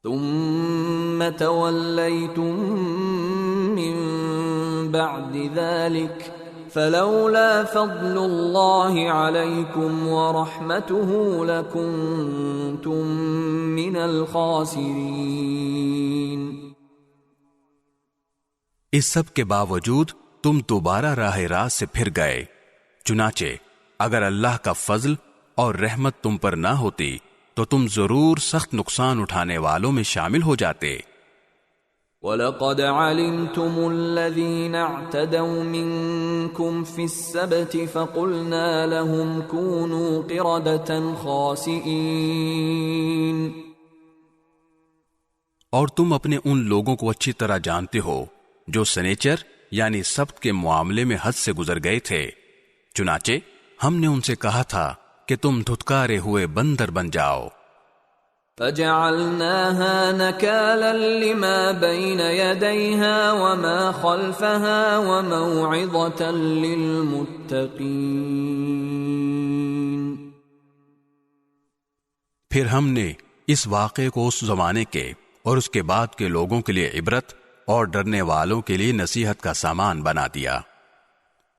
ثم تولیتم من بعد ذلك فلولا فضل اللہ علیکم ورحمتہ لکنتم من الخاسرین۔ اس سب کے باوجود تم دوبارہ راہ راست سے پھر گئے، چنانچہ اگر اللہ کا فضل اور رحمت تم پر نہ ہوتی تو تم ضرور سخت نقصان اٹھانے والوں میں شامل ہو جاتے۔ وَلَقَدْ عَلِمْتُمُ الَّذِينَ اعْتَدَوْا مِنْكُمْ فِي السَّبْتِ فَقُلْنَا لَهُمْ كُونُوا قِرَدَةً خَاسِئِينَ۔ اور تم اپنے ان لوگوں کو اچھی طرح جانتے ہو جو سنیچر یعنی سبت کے معاملے میں حد سے گزر گئے تھے، چنانچہ ہم نے ان سے کہا تھا کہ تم دھتکارے ہوئے بندر بن جاؤ۔ فَجَعَلْنَاهَا نَكَالًا لِمَا بَيْنَ يَدَيْهَا وَمَا خَلْفَهَا وَمَوْعِظَةً لِلْمُتَّقِينَ۔ پھر ہم نے اس واقعے کو اس زمانے کے اور اس کے بعد کے لوگوں کے لیے عبرت اور ڈرنے والوں کے لیے نصیحت کا سامان بنا دیا۔